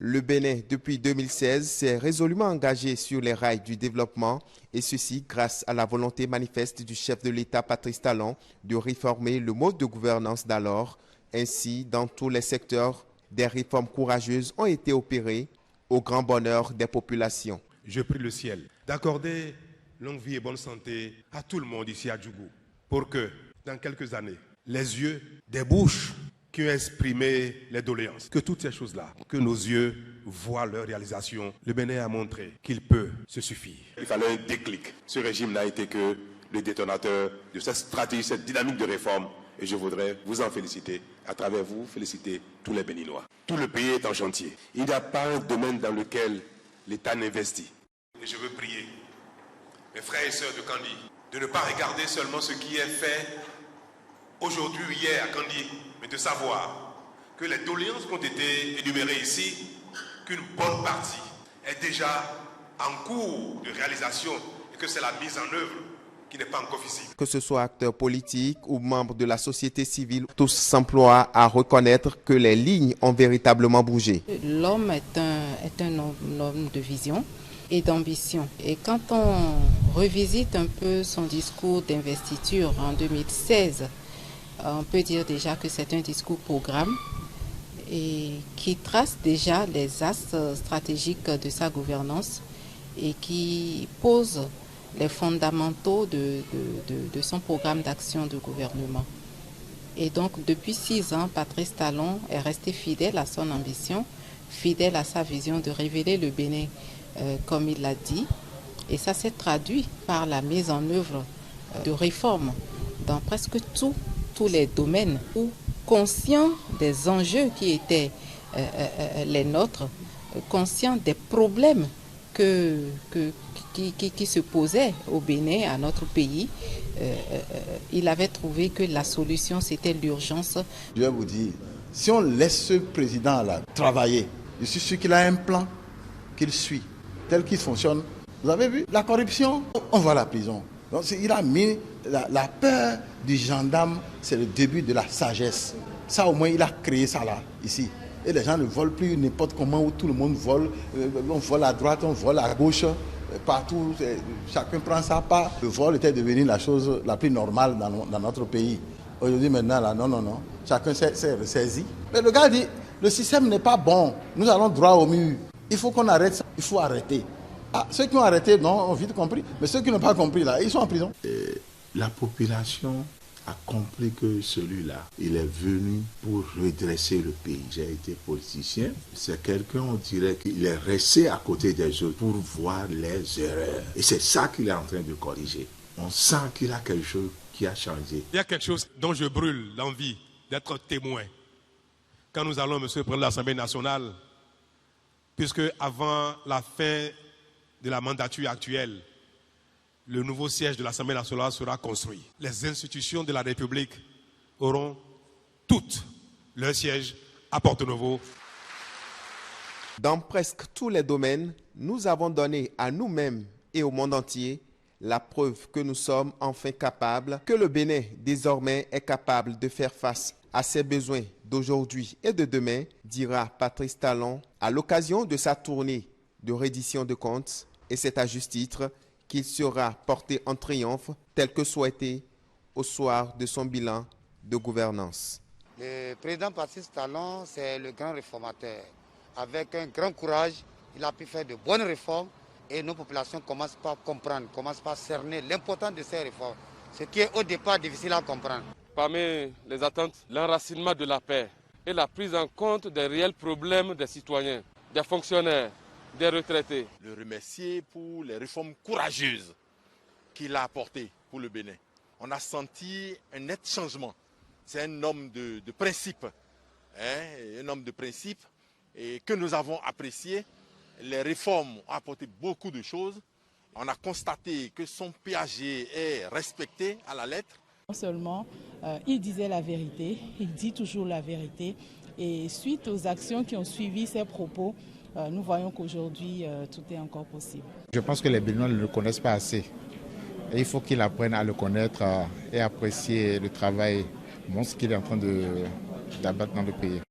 Le Bénin, depuis 2016, s'est résolument engagé sur les rails du développement et ceci grâce à la volonté manifeste du chef de l'État Patrice Talon de réformer le mode de gouvernance d'alors. Ainsi, dans tous les secteurs, des réformes courageuses ont été opérées au grand bonheur des populations. Je prie le ciel d'accorder longue vie et bonne santé à tout le monde ici à Djougou pour que, dans quelques années, les yeux des bouches qui ont exprimé les doléances, que toutes ces choses-là, que nos yeux voient leur réalisation. Le Bénin a montré qu'il peut se suffire. Il fallait un déclic. Ce régime n'a été que le détonateur de cette stratégie, cette dynamique de réforme. Et je voudrais vous en féliciter, à travers vous, féliciter tous les Béninois. Tout le pays est en chantier. Il n'y a pas un domaine dans lequel l'État n'investit. Et je veux prier mes frères et sœurs de Kandi de ne pas regarder seulement ce qui est fait aujourd'hui ou hier à Kandi, mais de savoir que les doléances qui ont été énumérées ici, qu'une bonne partie est déjà en cours de réalisation et que c'est la mise en œuvre qui n'est pas encore visible. Que ce soit acteurs politiques ou membres de la société civile, tous s'emploient à reconnaître que les lignes ont véritablement bougé. L'homme est un homme de vision et d'ambition. Et quand on revisite un peu son discours d'investiture en 2016, on peut dire déjà que c'est un discours programme et qui trace déjà les axes stratégiques de sa gouvernance et qui pose les fondamentaux de son programme d'action de gouvernement. Et donc depuis 6 ans, Patrice Talon est resté fidèle à son ambition, fidèle à sa vision de révéler le Bénin comme il l'a dit. Et ça s'est traduit par la mise en œuvre de réformes dans presque tous les domaines où, conscient des enjeux qui étaient les nôtres, conscient des problèmes qui se posaient au Bénin, à notre pays, il avait trouvé que la solution, c'était l'urgence. Je vais vous dire, si on laisse ce président-là travailler, je suis sûr qu'il a un plan qu'il suit, tel qu'il fonctionne. Vous avez vu, la corruption, on va à la prison. Donc, il a mis la peur du gendarme, c'est le début de la sagesse. Ça, au moins, il a créé ça là, ici. Et les gens ne volent plus n'importe comment, où tout le monde vole. On vole à droite, on vole à gauche, partout. Chacun prend sa part. Le vol était devenu la chose la plus normale dans notre pays. Aujourd'hui, maintenant, là, non. Chacun s'est ressaisi. Mais le gars dit, le système n'est pas bon. Nous allons droit au mur. Il faut qu'on arrête ça. Il faut arrêter. Ah, ceux qui ont arrêté, non, ont vite compris. Mais ceux qui n'ont pas compris, là, ils sont en prison. La population a compris que celui-là, il est venu pour redresser le pays. J'ai été politicien. C'est quelqu'un, on dirait qu'il est resté à côté des autres pour voir les erreurs. Et c'est ça qu'il est en train de corriger. On sent qu'il a quelque chose qui a changé. Il y a quelque chose dont je brûle l'envie d'être témoin. Quand nous allons, monsieur le Président de l'Assemblée nationale, puisque avant la fin de la mandature actuelle, le nouveau siège de l'Assemblée nationale sera construit. Les institutions de la République auront toutes leur siège à Porto-Novo. Dans presque tous les domaines, nous avons donné à nous-mêmes et au monde entier la preuve que nous sommes enfin capables, que le Bénin désormais est capable de faire face à ses besoins d'aujourd'hui et de demain, dira Patrice Talon à l'occasion de sa tournée de reddition de comptes. Et c'est à juste titre qu'il sera porté en triomphe tel que souhaité au soir de son bilan de gouvernance. Le président Patrice Talon, c'est le grand réformateur. Avec un grand courage, il a pu faire de bonnes réformes et nos populations commencent par comprendre, commencent par cerner l'importance de ces réformes, ce qui est au départ difficile à comprendre. Parmi les attentes, l'enracinement de la paix et la prise en compte des réels problèmes des citoyens, des fonctionnaires, des retraités. Le remercier pour les réformes courageuses qu'il a apportées pour le Bénin. On a senti un net changement. C'est un homme de principe, un homme de principe et que nous avons apprécié. Les réformes ont apporté beaucoup de choses. On a constaté que son PAG est respecté à la lettre. Non seulement il disait la vérité, il dit toujours la vérité. Et suite aux actions qui ont suivi ses propos, nous voyons qu'aujourd'hui, tout est encore possible. Je pense que les Béninois ne le connaissent pas assez. Et il faut qu'ils apprennent à le connaître et apprécier le travail monstre qu'il est en train d'abattre dans le pays.